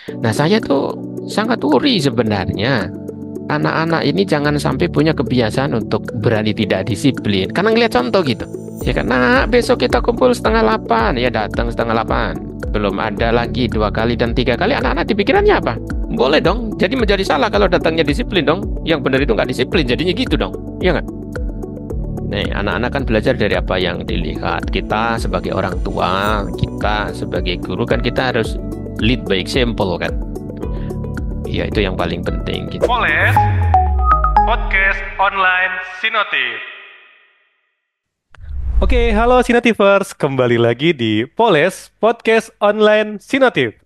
Nah, saya tuh sangat worry sebenarnya. Anak-anak ini jangan sampai punya kebiasaan untuk berani tidak disiplin. Karena ngeliat contoh gitu. Ya kan, nah besok kita kumpul setengah 8. Ya datang setengah 8. Belum ada lagi 2 kali dan 3 kali. Anak-anak dipikirannya apa? Boleh dong. Jadi menjadi salah kalau datangnya disiplin dong. Yang benar itu nggak disiplin. Jadinya gitu dong. Iya nggak? Nih, anak-anak kan belajar dari apa yang dilihat. Kita sebagai orang tua, kita sebagai guru kan kita harus lead by example kan. Betul. Ya itu yang paling penting gitu. Poles Podcast Online Sinotif. Oke, halo Sinotifers, kembali lagi di Poles Podcast Online Sinotif.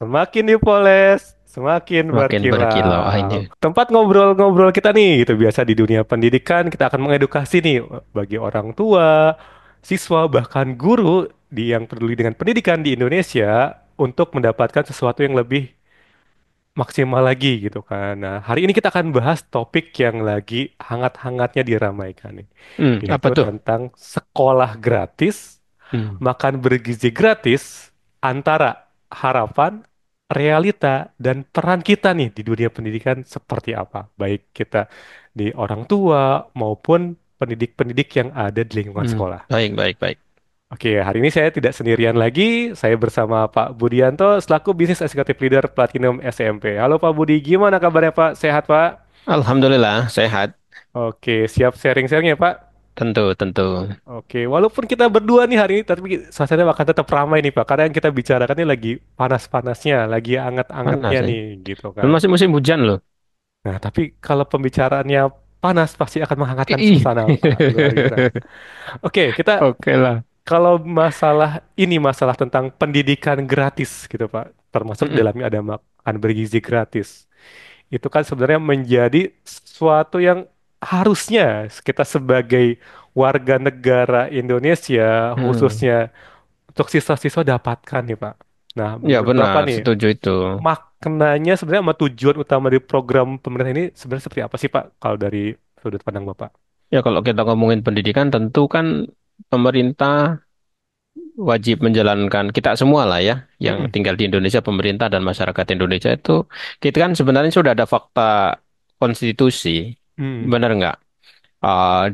Semakin dipoles, semakin Makin berkilau. Ah, ini. berkilau. Tempat ngobrol-ngobrol kita nih, itu biasa di dunia pendidikan, kita akan mengedukasi nih bagi orang tua, siswa, bahkan guru yang peduli dengan pendidikan di Indonesia untuk mendapatkan sesuatu yang lebih maksimal lagi gitu kan. Nah, hari ini kita akan bahas topik yang lagi hangat-hangatnya diramaikan nih, Apa yaitu tuh? tentang sekolah gratis, Hmm. makan bergizi gratis, antara harapan, realita, dan peran kita nih di dunia pendidikan seperti apa. Baik kita di orang tua maupun pendidik-pendidik yang ada di lingkungan sekolah. Baik, baik, baik. Oke, hari ini saya tidak sendirian lagi. Saya bersama Pak Budianto selaku Business Executive Leader Platinum SMP. Halo Pak Budi, gimana kabarnya Pak? Sehat Pak? Alhamdulillah, sehat. Oke, siap sharing-sharing ya Pak? Tentu, tentu. Oke, walaupun kita berdua nih hari ini, tapi suasananya akan tetap ramai nih Pak. Karena yang kita bicarakan ini lagi panas-panasnya, lagi anget-angetnya Panas ya. nih, gitu Dan kan. masih musim hujan loh. Nah, tapi kalau pembicaraannya panas, pasti akan menghangatkan Ih. suasana Pak. Luar biasa. Oke, kita Oke lah. kalau masalah ini masalah tentang pendidikan gratis gitu Pak, termasuk di Mm-mm. dalamnya ada makan bergizi gratis. Itu kan sebenarnya menjadi sesuatu yang harusnya kita sebagai warga negara Indonesia Mm. khususnya untuk siswa-siswa dapatkan nih Pak. Nah, Ya menurut Bapak benar, nih, setuju itu. maknanya sebenarnya sama tujuan utama dari program pemerintah ini sebenarnya seperti apa sih Pak kalau dari sudut pandang Bapak? Ya kalau kita ngomongin pendidikan, tentu kan pemerintah wajib menjalankan kita semua lah ya, yang Mm-mm. tinggal di Indonesia, pemerintah dan masyarakat Indonesia itu, kita kan sebenarnya sudah ada fakta konstitusi, Hmm, benar nggak?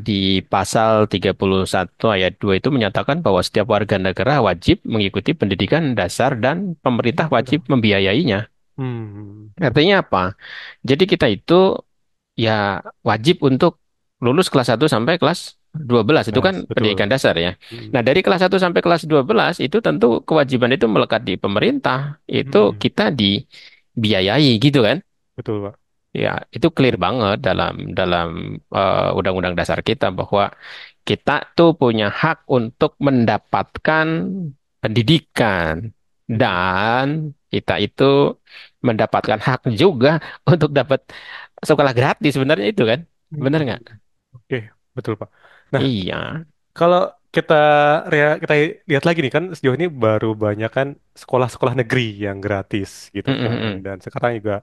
Di pasal 31 ayat 2 itu menyatakan bahwa setiap warga negara wajib mengikuti pendidikan dasar dan pemerintah wajib betul. membiayainya. Hmm, Artinya apa? Jadi kita itu ya wajib untuk lulus kelas 1 sampai kelas 12 itu kan pendidikan betul. dasar ya. Hmm, Nah, dari kelas 1 sampai kelas 12 itu tentu kewajiban itu melekat di pemerintah. Itu hmm, kita dibiayai gitu kan. betul Pak. Ya, itu clear banget dalam dalam undang-undang dasar kita bahwa kita tuh punya hak untuk mendapatkan pendidikan Hmm, dan kita itu mendapatkan hak juga untuk dapat sekolah gratis sebenarnya itu kan. Benar hmm. nggak? Oke, betul Pak. Nah, Iya. kalau kita kita lihat lagi nih kan sejauh ini baru banyak kan sekolah-sekolah negeri yang gratis gitu Mm, mm, kan. mm. Dan sekarang juga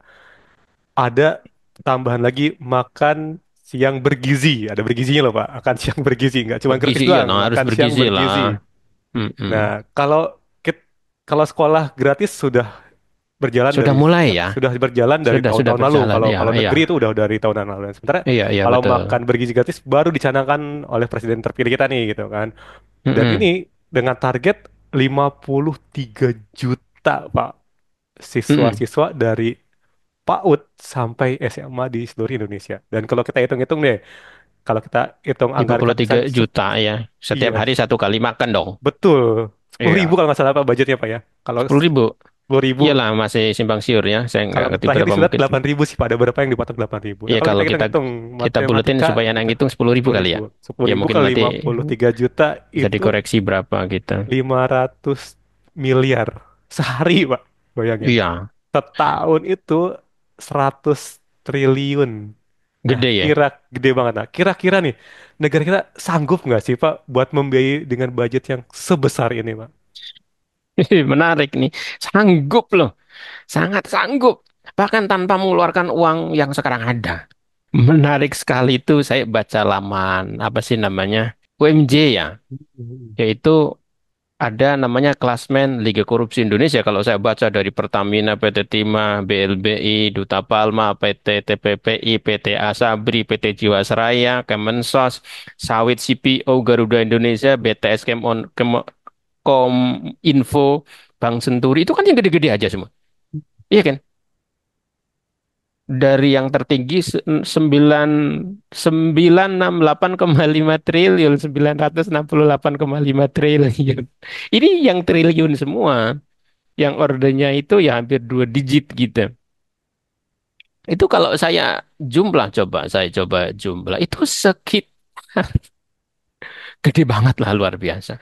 ada tambahan lagi makan siang bergizi. Ada bergizinya loh Pak. Makan siang bergizi, nggak cuma gratis Bergizi ya, doang, nah harus makan siang bergizi lah. bergizi. Mm, mm. Nah, kalau sekolah gratis sudah berjalan Sudah dari mulai ya. sudah berjalan dari Sudah tahun-tahun lalu. berjalan Kalau ya, kalau iya. negeri itu udah dari tahun lalu. Sementara Iya, iya kalau betul. makan bergizi gratis baru dicanangkan oleh presiden terpilih kita nih gitu kan. Mm, Dan ini mm. dengan target 53 juta Pak Mm, mm. siswa-siswa dari PAUD sampai SMA di seluruh Indonesia. Dan kalau kita hitung-hitung deh, kalau kita hitung lima anggaran puluh kita tiga juta ya. Setiap iya hari 1 kali makan dong. betul 10.000 Iya. kalau nggak salah Pak budgetnya Pak ya. Kalau 10.000. 10.000. Iyalah masih simpang siur ya. Saya nggak Kalau ngerti terakhir berapa disulat mungkin. 8.000 sih, Pak. Ada beberapa yang dipotong 8.000. Nah, Ya kalau kita kalau kita hitung-hitung kita buletin matematika, supaya yang ngitung 10.000 10.000. kali ya. sepuluh Ya ribu mungkin kali nanti 53 juta bisa itu dikoreksi berapa gitu. 500 miliar sehari, Pak. Bayangin. Iya, Setahun itu 100 triliun. Nah, gede ya. gede banget. Nah, kira-kira nih, negara kita sanggup nggak sih, Pak, buat membiayai dengan budget yang sebesar ini, Pak? Menarik nih. Sanggup loh. Sangat sanggup. Bahkan tanpa mengeluarkan uang yang sekarang ada. Menarik sekali itu saya baca laman apa sih namanya? UMJ ya. Hmm. Yaitu ada namanya Klasmen Liga Korupsi Indonesia. Kalau saya baca dari Pertamina, PT Timah, BLBI, Duta Palma, PT TPPI, PT Asabri, PT Jiwasraya, Kemensos, Sawit CPO, Garuda Indonesia, BTS Kominfo, Bank Senturi, itu kan yang gede-gede aja semua. Iya kan? Dari yang tertinggi 968,5 triliun, 968,5 triliun. Ini yang triliun semua. Yang ordernya itu ya hampir 2 digit gitu. Itu kalau saya saya coba jumlah, itu sekitar gede banget lah, luar biasa.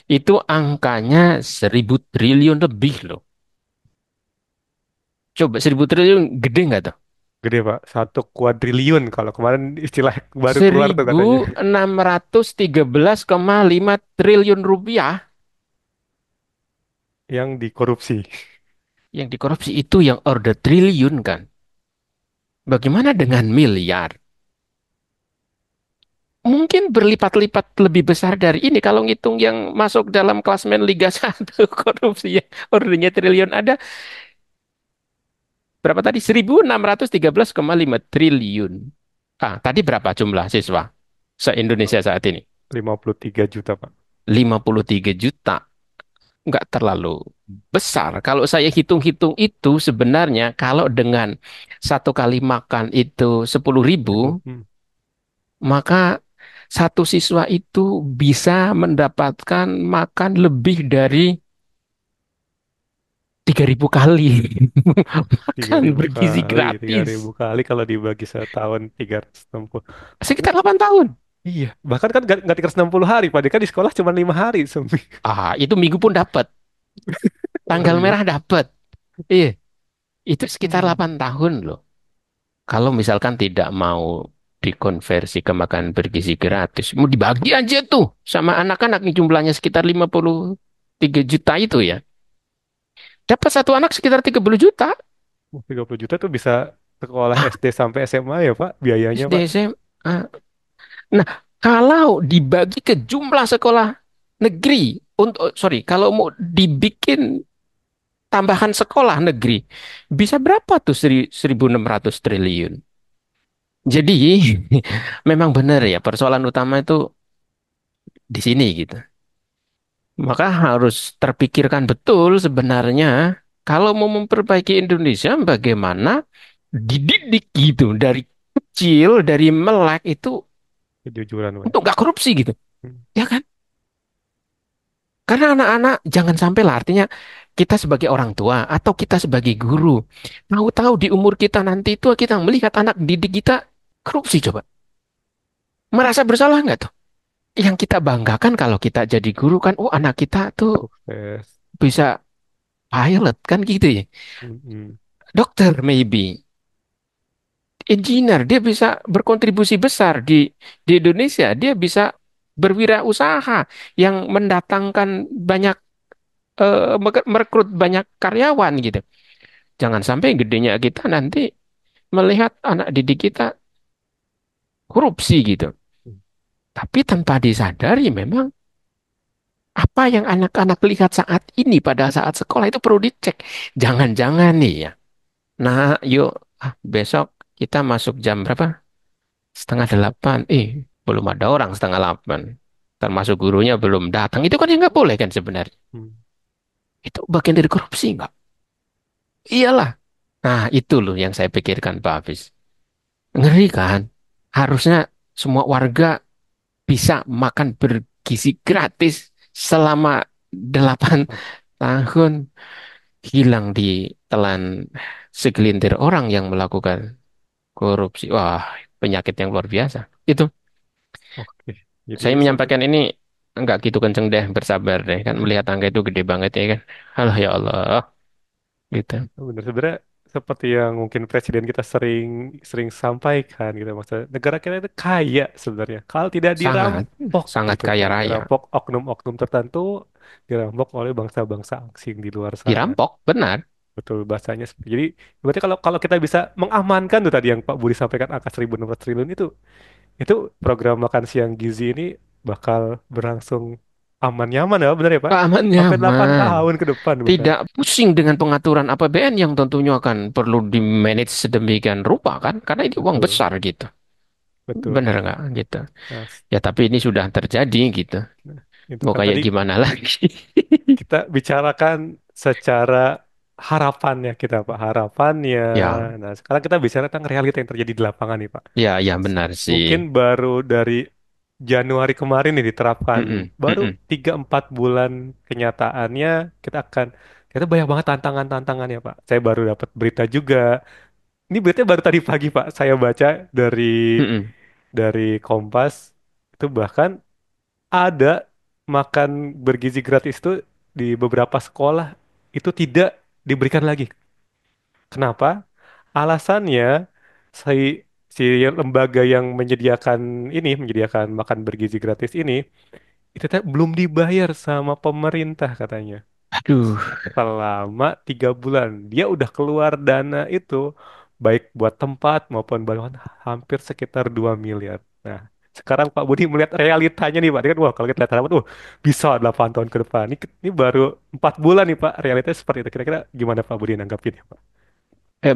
Itu angkanya 1.000 triliun lebih loh. Coba 1.000 triliun gede nggak tuh? Gede Pak, 1 kuadriliun kalau kemarin istilah baru keluar tuh Seribu katanya. enam ratus tiga belas koma lima triliun rupiah Yang dikorupsi. yang dikorupsi, itu yang order triliun kan. Bagaimana dengan miliar? Mungkin berlipat-lipat lebih besar dari ini kalau ngitung yang masuk dalam klasmen Liga 1 korupsi ya. Ordernya triliun ada berapa tadi? 1.613,5 triliun. Ah, tadi berapa jumlah siswa se-Indonesia saat ini? 53 juta Pak. 53 juta. Nggak terlalu besar. Kalau saya hitung-hitung itu sebenarnya kalau dengan satu kali makan itu 10.000, Ribu. maka satu siswa itu bisa mendapatkan makan lebih dari 3.000 kali. Tiga Makan ribu bergizi kali, tiga gratis. ribu kali kalau dibagi setahun 360. Sekitar 8 tahun. Iya, bahkan kan nggak 360 hari, Pak. Dia kan di sekolah cuma 5 hari seminggu. Ah, itu minggu pun dapat. Oh Tanggal iya. merah dapat. Iya, itu sekitar Hmm. 8 tahun loh. Kalau misalkan tidak mau dikonversi ke makan bergizi gratis, mau dibagi aja tuh sama anak-anak yang jumlahnya sekitar 53 juta itu ya. Dapat satu anak sekitar 30 juta. 30 juta tuh bisa sekolah Ah, SD sampai SMA ya, Pak, biayanya, SD Pak. SMA. Nah, kalau dibagi ke jumlah sekolah negeri, untuk sorry, kalau mau dibikin tambahan sekolah negeri, bisa berapa tuh 1.600 triliun? Jadi, memang benar ya, persoalan utama itu di sini gitu. Maka harus terpikirkan betul sebenarnya kalau mau memperbaiki Indonesia, bagaimana dididik gitu dari kecil, dari melek itu Kejujuran, Pak. untuk nggak korupsi gitu, Hmm. ya kan? Karena anak-anak jangan sampai lah, artinya kita sebagai orang tua atau kita sebagai guru, tahu-tahu di umur kita nanti itu kita melihat anak didik kita korupsi, coba. Merasa bersalah nggak tuh? Yang kita banggakan kalau kita jadi guru kan, oh anak kita tuh Sukses. bisa pilot kan gitu ya. Mm-mm. Dokter maybe, engineer, dia bisa berkontribusi besar di Indonesia, dia bisa berwirausaha yang mendatangkan banyak, merekrut banyak karyawan gitu. Jangan sampai gedenya kita nanti melihat anak didik kita korupsi gitu. Tapi tanpa disadari memang apa yang anak-anak lihat saat ini pada saat sekolah itu perlu dicek. Jangan-jangan nih ya. Nah, yuk besok kita masuk jam berapa? Setengah 8. Belum ada orang setengah 8. Termasuk gurunya belum datang. Itu kan yang nggak boleh kan sebenarnya. Hmm. Itu bagian dari korupsi nggak? Iyalah. Nah, itu loh yang saya pikirkan, Pak Hafiz. Ngeri kan? Harusnya semua warga bisa makan bergizi gratis selama 8 tahun. Hilang di telan segelintir orang yang melakukan korupsi. Wah, penyakit yang luar biasa. Itu Oke. Jadi saya sebenarnya menyampaikan ini enggak gitu kenceng deh, bersabar deh kan melihat angka itu gede banget ya kan. Alah ya Allah, gitu. benar sebenarnya seperti yang mungkin presiden kita sering sering sampaikan gitu, maksudnya negara kita itu kaya sebenarnya kalau tidak Sangat dirampok sangat gitu kaya Pak, raya. dirampok oknum-oknum tertentu, dirampok oleh bangsa-bangsa asing di luar sana. Dirampok, benar. Betul bahasanya. Jadi berarti kalau kalau kita bisa mengamankan tuh tadi yang Pak Budi sampaikan angka 1.600 triliun itu program makan siang gizi ini bakal berlangsung aman nyaman ya, bener ya Pak? Aman Sampai 8 nyaman. tahun ke depan bahkan. Tidak pusing dengan pengaturan APBN yang tentunya akan perlu di-manage sedemikian rupa kan, karena ini uang Betul, besar gitu. betul. Bener nggak gitu? Nah, Ya tapi ini sudah terjadi gitu. nah, itu Mau kan kayak tadi gimana lagi? kita bicarakan secara harapannya kita Pak, harapannya. Ya, Nah, sekarang kita bicara tentang realita yang terjadi di lapangan nih Pak. ya, ya benar sih. Mungkin baru dari Januari kemarin nih diterapkan, Mm-mm, baru mm-mm. 3-4 bulan kenyataannya kita banyak banget tantangan-tantangannya Pak. Saya baru dapat berita juga. Ini beritanya baru tadi pagi Pak. Saya baca Mm-mm. dari Kompas itu bahkan ada makan bergizi gratis itu di beberapa sekolah itu tidak diberikan lagi. Kenapa? Alasannya si si lembaga yang menyediakan makan bergizi gratis ini itu belum dibayar sama pemerintah katanya. Aduh, Selama 3 bulan dia udah keluar dana itu baik buat tempat maupun bahan hampir sekitar 2 miliar. Nah, sekarang Pak Budi melihat realitanya nih Pak. Dia kan wah kalau kita lihat harapan, bisa 8 tahun ke depan. Ini baru 4 bulan nih Pak. Realitanya seperti itu. Kira-kira gimana Pak Budi nanggapinnya Pak?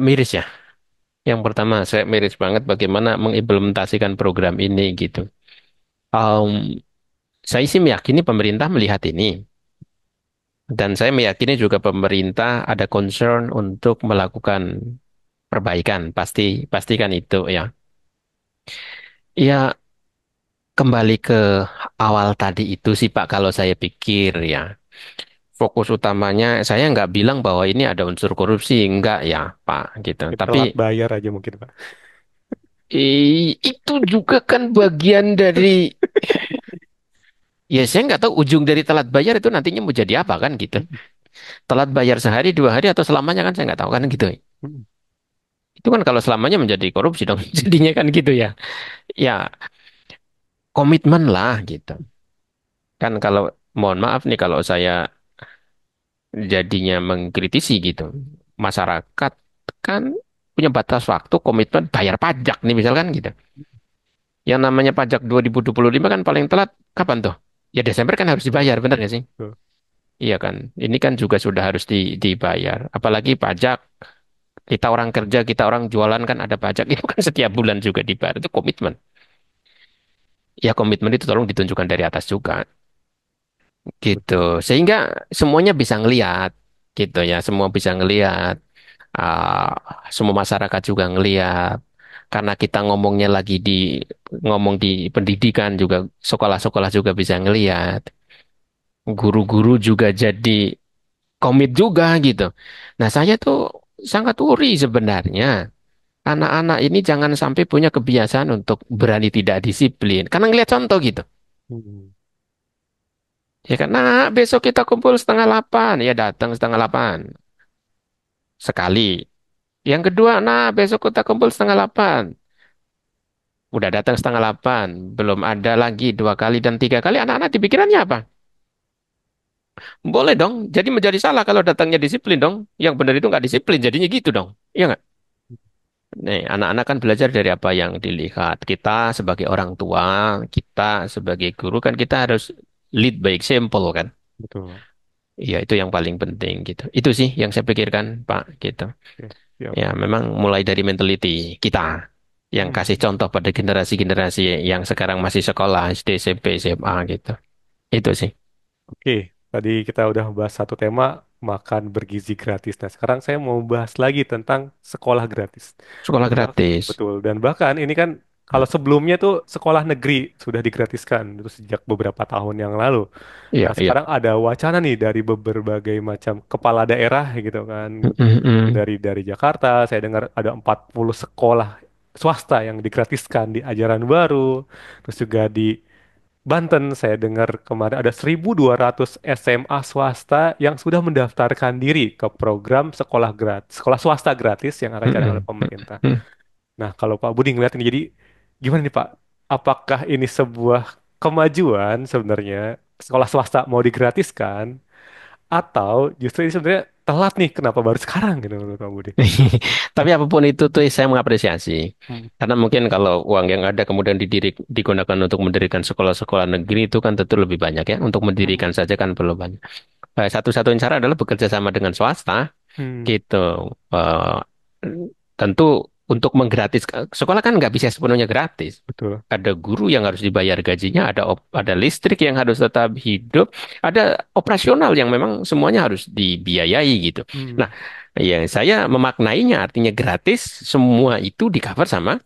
miris ya. Yang pertama, saya miris banget bagaimana mengimplementasikan program ini gitu. Em, saya sih meyakini pemerintah melihat ini. Dan saya meyakini juga pemerintah ada concern untuk melakukan perbaikan. Pastikan itu ya. Ya, kembali ke awal tadi itu sih Pak, kalau saya pikir ya. Fokus utamanya, saya nggak bilang bahwa ini ada unsur korupsi. Enggak ya Pak, gitu. Mungkin Tapi telat bayar aja mungkin Pak. itu juga kan bagian dari. Ya saya nggak tahu ujung dari telat bayar itu nantinya mau jadi apa kan gitu. Telat bayar sehari, 2 hari, atau selamanya kan saya nggak tahu kan gitu. Itu kan kalau selamanya menjadi korupsi dong. Jadinya kan gitu ya. Ya komitmen lah gitu. Kan kalau mohon maaf nih kalau saya jadinya mengkritisi gitu. Masyarakat kan punya batas waktu komitmen bayar pajak nih misalkan gitu. Yang namanya pajak 2025 kan paling telat kapan tuh? Ya Desember kan harus dibayar, benar nggak sih? Tuh, Iya kan, ini kan juga sudah harus dibayar. Apalagi pajak, kita orang kerja, kita orang jualan kan ada pajak, itu kan setiap bulan juga dibayar. Itu komitmen. Ya komitmen itu tolong ditunjukkan dari atas juga, gitu. betul. Sehingga semuanya bisa ngelihat, gitu ya. Semua bisa ngelihat, semua masyarakat juga ngelihat. Karena kita ngomong di pendidikan juga, sekolah-sekolah juga bisa ngelihat. Guru-guru juga jadi komit juga gitu. Nah, saya tuh sangat worry sebenarnya. Anak-anak ini jangan sampai punya kebiasaan untuk berani tidak disiplin. Karena ngeliat contoh gitu. Hmm. Ya kan, nah besok kita kumpul setengah 8. Ya datang setengah 8. Sekali. Yang kedua, nah besok kita kumpul setengah 8. Udah datang setengah 8. Belum ada lagi 2 kali dan 3 kali. Anak-anak dipikirannya apa? Boleh dong. Jadi menjadi salah kalau datangnya disiplin dong. Yang benar itu nggak disiplin. Jadinya gitu dong. Iya nggak? Nih, anak-anak kan belajar dari apa yang dilihat. Kita sebagai orang tua, kita sebagai guru kan kita harus lead by example kan. Betul. Iya, itu yang paling penting gitu. Itu sih yang saya pikirkan, Pak, gitu. Oke, siap. Ya, memang mulai dari mentality kita yang kasih Hmm. contoh pada generasi-generasi yang sekarang masih sekolah SD, SMP, SMA gitu. Itu sih. Oke, tadi kita udah bahas satu tema makan bergizi gratis. Nah, sekarang saya mau bahas lagi tentang sekolah gratis. Sekolah Dan gratis. betul, dan bahkan ini kan kalau sebelumnya tuh sekolah negeri sudah digratiskan itu sejak beberapa tahun yang lalu. Iya, Nah, iya. sekarang ada wacana nih dari berbagai macam kepala daerah gitu kan. Mm-mm. Dari Jakarta, saya dengar ada 40 sekolah swasta yang digratiskan di ajaran baru. Terus juga di Banten, saya dengar kemarin ada 1.200 SMA swasta yang sudah mendaftarkan diri ke program sekolah swasta gratis yang akan dicanangkan oleh Mm-mm. pemerintah. Mm-mm. Nah, kalau Pak Budi ngeliat ini, jadi gimana nih Pak? Apakah ini sebuah kemajuan sebenarnya sekolah swasta mau digratiskan atau justru ini sebenarnya telat nih, kenapa baru sekarang gitu menurut kamu deh? Tapi apapun itu tuh saya mengapresiasi. Hmm. Karena mungkin kalau uang yang ada kemudian digunakan untuk mendirikan sekolah-sekolah negeri itu kan tentu lebih banyak ya. Untuk Hmm. mendirikan saja kan belum banyak. Satu-satunya cara adalah bekerja sama dengan swasta Hmm. gitu. Eh, tentu untuk menggratis sekolah kan nggak bisa sepenuhnya gratis. Betul. Ada guru yang harus dibayar gajinya, ada listrik yang harus tetap hidup, ada operasional yang memang semuanya harus dibiayai gitu. Hmm. Nah, yang saya memaknainya artinya gratis, semua itu di cover sama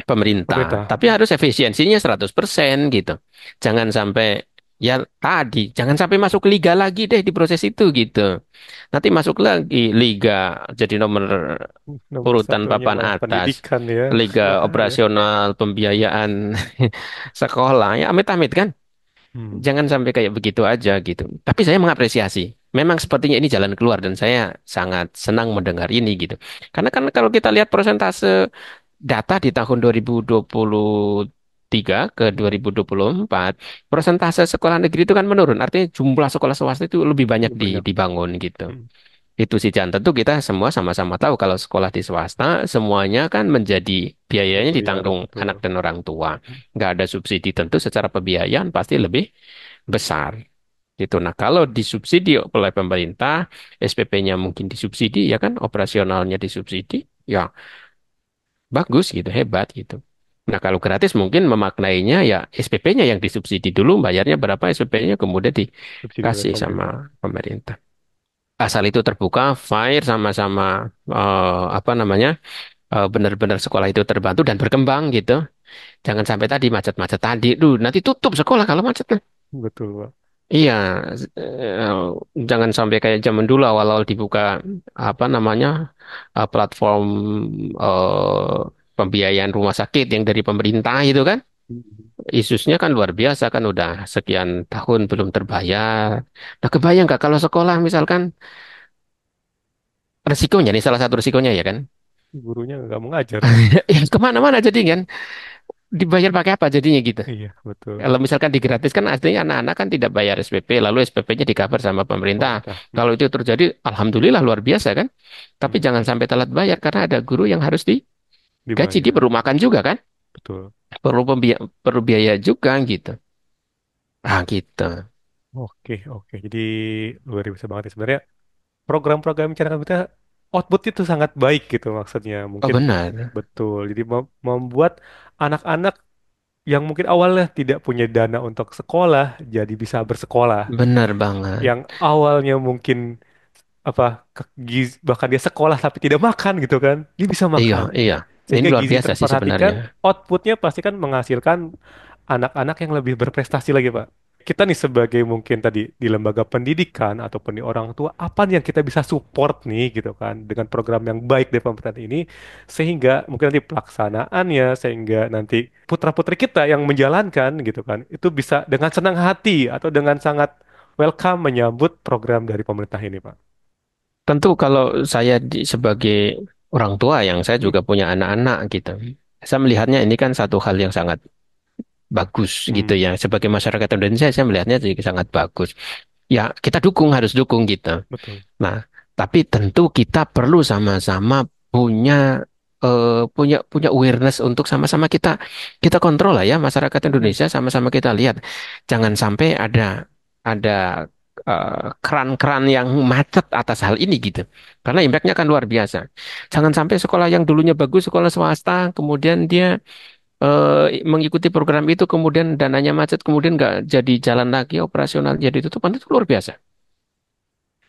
pemerintah. Pemerintah. Tapi harus efisiensinya 100% gitu. Jangan sampai ya tadi, jangan sampai masuk liga lagi deh di proses itu gitu. Nanti masuk lagi liga jadi nomor Nomor urutan satunya papan malah atas. pendidikan ya, Liga bahaya. operasional pembiayaan sekolah ya amit-amit kan. Hmm. Jangan sampai kayak begitu aja gitu. Tapi saya mengapresiasi. Memang sepertinya ini jalan keluar dan saya sangat senang mendengar ini gitu. Karena kan kalau kita lihat persentase data di tahun 2023 ke 2024, persentase sekolah negeri itu kan menurun. Artinya jumlah sekolah swasta itu lebih banyak Lebih banyak. dibangun gitu. Hmm. Itu sih Jan. Tentu kita semua sama-sama tahu kalau sekolah di swasta semuanya kan menjadi biayanya Berbayar, ditanggung betul. anak dan orang tua. Nggak ada subsidi tentu secara pembiayaan pasti lebih besar. Gitu. Nah, kalau disubsidi oleh pemerintah, SPP-nya mungkin disubsidi, ya kan, operasionalnya disubsidi, ya bagus gitu, hebat gitu. Nah, kalau gratis mungkin memaknainya ya SPP-nya yang disubsidi dulu, bayarnya berapa SPP-nya kemudian Subsidi oleh dikasih sama pemerintah. pemerintah. Asal itu terbuka, fair sama-sama apa namanya, benar-benar sekolah itu terbantu dan berkembang gitu. Jangan sampai tadi macet-macet tadi, duh nanti tutup sekolah kalau macet. Betul, Pak. Iya, eh, jangan sampai kayak zaman dulu awal-awal dibuka apa namanya platform pembiayaan rumah sakit yang dari pemerintah itu kan, Hmm. isusnya kan luar biasa kan udah sekian tahun belum terbayar. Nah, kebayang nggak kalau sekolah misalkan resikonya nih salah satu resikonya ya kan, Gurunya nggak mau ngajar. ya kemana-mana jadi kan dibayar pakai apa jadinya gitu. Iya, betul. Kalau misalkan digratiskan, artinya anak-anak kan tidak bayar SPP, lalu SPP-nya di cover sama pemerintah. Pemerintah. Kalau itu terjadi, alhamdulillah luar biasa kan. Tapi Hmm. jangan sampai telat bayar karena ada guru yang harus digaji, dia Dibayar. perlu makan juga kan, Betul. perlu biaya juga gitu. Ah gitu. Oke, oke. Jadi luar biasa banget ya sebenarnya. Program-program cara kita output itu sangat baik gitu maksudnya. Oh Mungkin benar, betul. Jadi membuat anak-anak yang mungkin awalnya tidak punya dana untuk sekolah jadi bisa bersekolah. benar banget. Yang awalnya mungkin apa bahkan dia sekolah tapi tidak makan gitu kan. Dia bisa Iya, makan. iya. Ini Sehingga luar gizi biasa sih terperhatikan, sebenarnya. outputnya pasti kan menghasilkan anak-anak yang lebih berprestasi lagi, Pak. Kita nih sebagai mungkin tadi di lembaga pendidikan ataupun di orang tua, apa nih yang kita bisa support nih gitu kan dengan program yang baik dari pemerintah ini sehingga mungkin nanti pelaksanaannya sehingga nanti putra-putri kita yang menjalankan gitu kan itu bisa dengan senang hati atau dengan sangat welcome menyambut program dari pemerintah ini, Pak. Tentu kalau saya sebagai orang tua yang saya Hmm. juga punya anak-anak gitu, saya melihatnya ini kan satu hal yang sangat bagus gitu Hmm. ya. Sebagai masyarakat Indonesia, saya melihatnya juga sangat bagus. Ya, kita dukung, harus dukung gitu. Betul. Nah, tapi tentu kita perlu sama-sama punya punya awareness untuk sama-sama kita kontrol lah ya masyarakat Hmm. Indonesia sama-sama kita lihat. Jangan sampai ada keran-keran yang macet atas hal ini gitu. Karena impactnya kan luar biasa. Jangan sampai sekolah yang dulunya bagus, sekolah swasta, kemudian dia mengikuti program itu kemudian dananya macet kemudian nggak jadi jalan lagi operasional jadi tutupan itu luar biasa.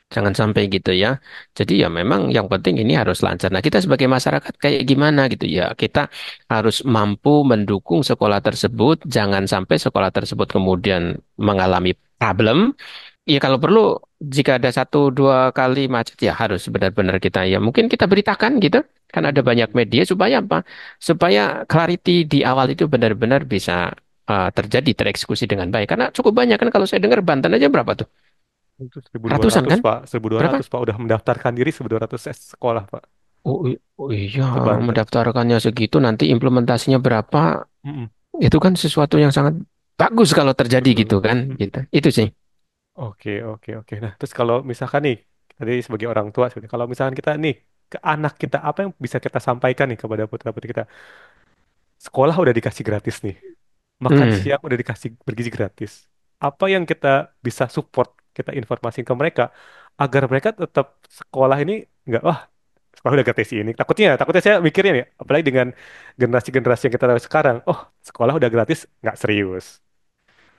Jangan sampai gitu ya. Jadi ya memang yang penting ini harus lancar. Nah kita sebagai masyarakat kayak gimana gitu ya. Kita harus mampu mendukung sekolah tersebut. Jangan sampai sekolah tersebut kemudian mengalami problem. Ya kalau perlu jika ada satu dua kali macet ya harus benar-benar kita ya mungkin kita beritakan gitu. Kan ada banyak Hmm. media supaya apa? Supaya clarity di awal itu benar-benar bisa terjadi tereksekusi dengan baik. Karena cukup banyak kan kalau saya dengar Banten aja berapa tuh? Itu 1.200 Ratusan kan? Pak. 1.200 Berapa? Pak. Udah mendaftarkan diri 1.200 sekolah Pak. Oh iya, Itu Banten. mendaftarkannya segitu nanti implementasinya berapa? Mm-mm. Itu kan sesuatu yang sangat bagus kalau terjadi gitu Betul. kan, Mm. gitu. Itu sih. Oke, oke, oke. Nah, terus kalau misalkan nih, tadi sebagai orang tua sebenarnya, kalau misalkan kita nih ke anak kita, apa yang bisa kita sampaikan nih kepada putra-putri kita? Sekolah udah dikasih gratis nih, makan Hmm. siang udah dikasih bergizi gratis. Apa yang kita bisa support, kita informasikan ke mereka agar mereka tetap sekolah ini nggak, wah sekolah udah gratis ini. Takutnya saya mikirnya nih, apalagi dengan generasi-generasi yang kita tahu sekarang, oh sekolah udah gratis nggak serius.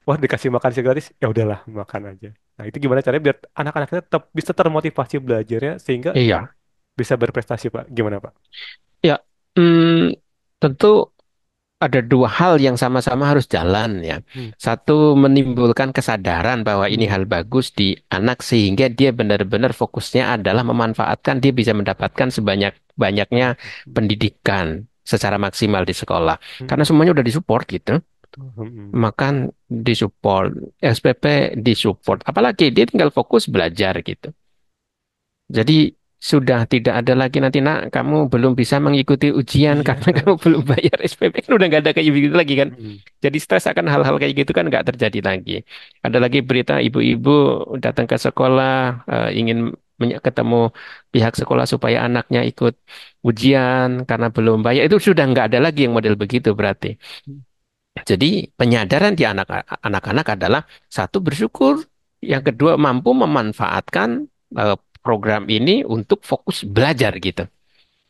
Wah dikasih makan siang gratis, ya udahlah makan aja. Nah itu gimana caranya biar anak-anak kita tetap bisa termotivasi belajarnya sehingga Iya. bisa berprestasi Pak? Gimana Pak? Ya, tentu ada dua hal yang sama-sama harus jalan ya. Hmm, Satu, menimbulkan kesadaran bahwa ini hmm, hal bagus di anak sehingga dia benar-benar fokusnya adalah memanfaatkan, dia bisa mendapatkan sebanyak-banyaknya hmm, pendidikan secara maksimal di sekolah. Karena hmm, semuanya udah disupport gitu. betul. Makan disupport, SPP disupport. Apalagi dia tinggal fokus belajar gitu. Jadi sudah tidak ada lagi nanti nak kamu belum bisa mengikuti ujian Iya. karena kamu belum bayar SPP, kan udah nggak ada kayak begitu lagi kan. Hmm, Jadi stres akan hal-hal kayak gitu kan nggak terjadi lagi. Ada lagi berita ibu-ibu datang ke sekolah ingin ketemu pihak sekolah supaya anaknya ikut ujian karena belum bayar, itu sudah nggak ada lagi yang model begitu berarti. Jadi penyadaran di anak-anak adalah satu, bersyukur, yang kedua mampu memanfaatkan eh, program ini untuk fokus belajar gitu.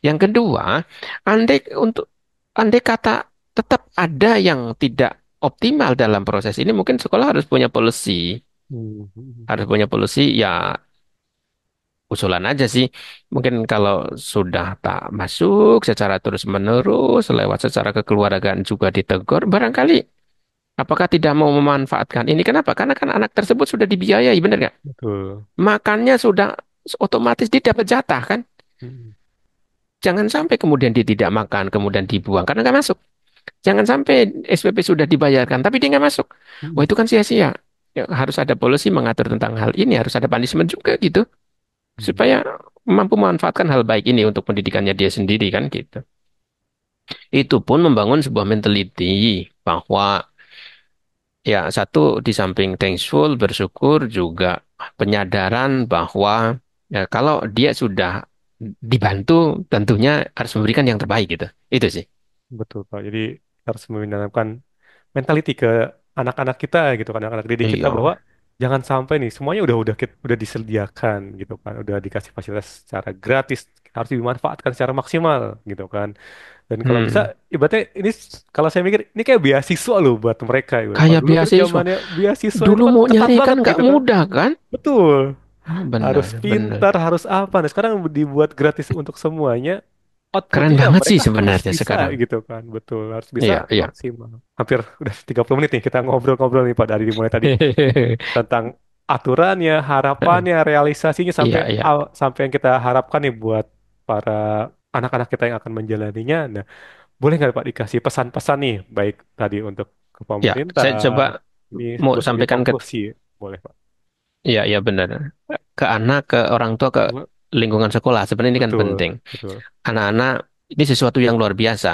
Yang kedua, andai untuk andai kata tetap ada yang tidak optimal dalam proses ini, mungkin sekolah harus punya policy, hmm, hmm, harus punya policy ya, usulan aja sih. Mungkin kalau sudah tak masuk secara terus-menerus lewat secara kekeluargaan juga ditegur, barangkali apakah tidak mau memanfaatkan ini? Kenapa? Karena kan anak tersebut sudah dibiayai, benar nggak? betul. Makannya sudah otomatis dia dapat jatah kan? Hmm, Jangan sampai kemudian dia tidak makan, kemudian dibuang karena nggak masuk. Jangan sampai SPP sudah dibayarkan, tapi dia nggak masuk. Wah hmm, itu kan sia-sia. Ya, harus ada polisi mengatur tentang hal ini, harus ada punishment juga gitu, hmm. supaya mampu memanfaatkan hal baik ini untuk pendidikannya dia sendiri kan gitu. Itu pun membangun sebuah mentality bahwa ya, satu, di samping thankful, bersyukur, juga penyadaran bahwa ya, kalau dia sudah dibantu, tentunya harus memberikan yang terbaik gitu. Itu sih. Betul Pak. Jadi kita harus menanamkan mentality ke anak-anak kita gitu kan, anak-anak didik kita bahwa Iya. jangan sampai nih semuanya udah disediakan gitu kan, udah dikasih fasilitas secara gratis, harus dimanfaatkan secara maksimal gitu kan. Dan kalau bisa Hmm. ibaratnya ini, kalau saya mikir ini kayak beasiswa loh buat mereka ibarat. Kalau Kayak dulu kan beasiswa. zamannya beasiswa itu Dulu kan mau ketat nyari kan banget nggak gitu kan. mudah kan? Betul. Ah, Harus benar, benar. pintar, harus apa. Nah, sekarang dibuat gratis untuk semuanya. Keren Outputnya ya banget sih mereka harus sebenarnya bisa sekarang. gitu kan. Betul, harus bisa Iya, iya. maksimal. Hampir udah 30 menit nih kita ngobrol-ngobrol nih Pak, dari dimulai tadi tentang aturannya, harapannya, realisasinya, sampai Iya, iya. sampai yang kita harapkan nih buat para anak-anak kita yang akan menjalaninya. Nah, boleh nggak Pak dikasih pesan-pesan nih, baik tadi untuk ke Ya, saya pemerintah, coba ini mau sebagai sampaikan ke, konklusi, boleh Pak? iya, iya benar. Ke anak, ke orang tua, ke lingkungan sekolah. Sebenarnya ini kan Betul, penting. betul. Anak-anak ini sesuatu yang luar biasa.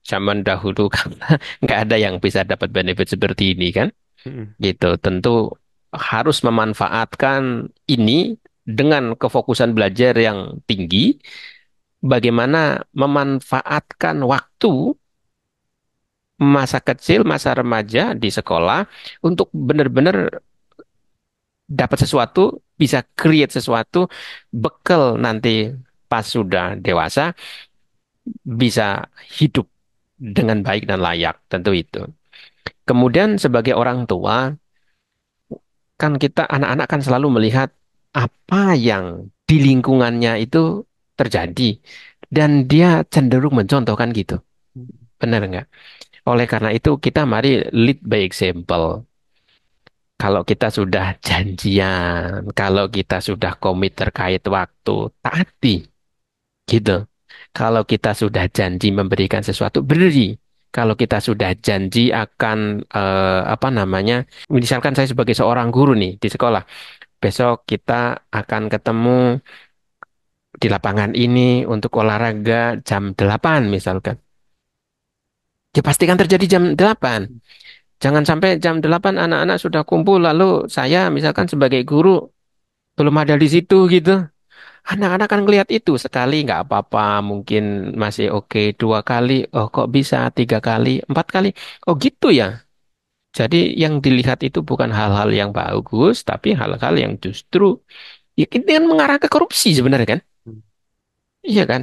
Zaman dahulu karena nggak ada yang bisa dapat benefit seperti ini kan, Mm-mm. gitu. Tentu harus memanfaatkan ini dengan kefokusan belajar yang tinggi. Bagaimana memanfaatkan waktu masa kecil, masa remaja di sekolah untuk benar-benar dapat sesuatu, bisa create sesuatu, bekal nanti pas sudah dewasa bisa hidup dengan baik dan layak, tentu itu. Kemudian sebagai orang tua, kan kita anak-anak kan selalu melihat apa yang di lingkungannya itu terjadi dan dia cenderung mencontohkan gitu. Benar nggak? Oleh karena itu kita mari lead by example. Kalau kita sudah janjian, kalau kita sudah komit terkait waktu, taati gitu. Kalau kita sudah janji memberikan sesuatu, beri. Kalau kita sudah janji akan apa namanya, misalkan saya sebagai seorang guru nih di sekolah, besok kita akan ketemu di lapangan ini untuk olahraga jam 8 misalkan. Ya pastikan terjadi jam 8. Jangan sampai jam 8 anak-anak sudah kumpul lalu saya misalkan sebagai guru belum ada di situ gitu. Anak-anak kan ngelihat itu sekali nggak apa-apa, mungkin masih oke, dua kali, oh kok bisa, tiga kali, empat kali, oh gitu ya. Jadi yang dilihat itu bukan hal-hal yang bagus, tapi hal-hal yang justru ya, ini kan mengarah ke korupsi sebenarnya kan? Hmm. Iya kan?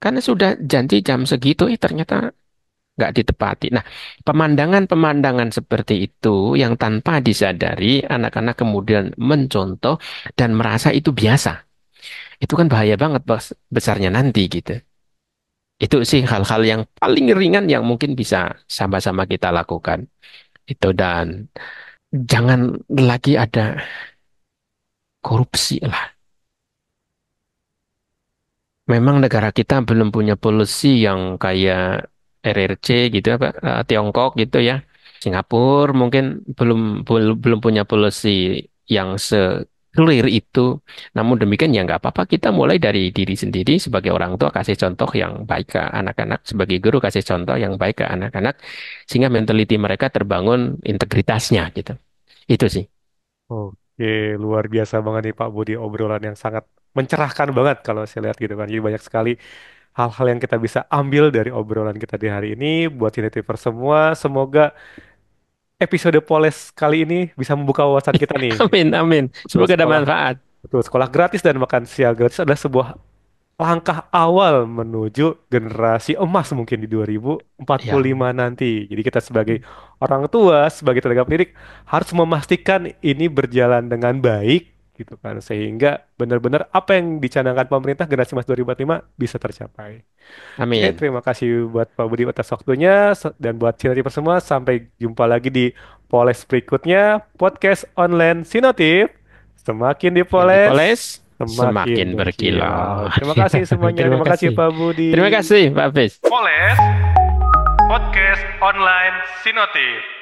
Karena sudah janji jam segitu, ternyata nggak ditepati. Nah, pemandangan-pemandangan seperti itu yang tanpa disadari anak-anak kemudian mencontoh dan merasa itu biasa. Itu kan bahaya banget besarnya nanti gitu. Itu sih hal-hal yang paling ringan yang mungkin bisa sama-sama kita lakukan. Itu dan jangan lagi ada korupsi lah. Memang negara kita belum punya policy yang kayak RRC gitu apa Tiongkok gitu ya. Singapura mungkin belum punya policy yang clear itu. Namun demikian ya nggak apa-apa kita mulai dari diri sendiri sebagai orang tua kasih contoh yang baik ke anak-anak, sebagai guru kasih contoh yang baik ke anak-anak sehingga mentality mereka terbangun integritasnya gitu. Itu sih. Oke, luar biasa banget nih Pak Budi, obrolan yang sangat mencerahkan banget kalau saya lihat gitu kan. Jadi banyak sekali hal-hal yang kita bisa ambil dari obrolan kita di hari ini buat Cinetyper semua. Semoga episode Poles kali ini bisa membuka wawasan kita nih. Amin, amin. Betul, Semoga ada sekolah, manfaat. betul, sekolah gratis dan makan siang gratis adalah sebuah langkah awal menuju generasi emas mungkin di Ya, 2045 nanti. Jadi kita sebagai orang tua, sebagai tenaga pendidik harus memastikan ini berjalan dengan baik gitu kan sehingga benar-benar apa yang dicanangkan pemerintah generasi emas 2045 bisa tercapai. Oke, amin. terima kasih buat Pak Budi atas waktunya dan buat Sinotif semua. Sampai jumpa lagi di Poles berikutnya, podcast online Sinotif. Semakin Makin dipoles, dipoles, semakin semakin berkilau. berkilau. Terima kasih semuanya. Terima Terima kasih kasih. Pak Terima Budi. kasih, Pak Fis. Poles, podcast online Sinotif.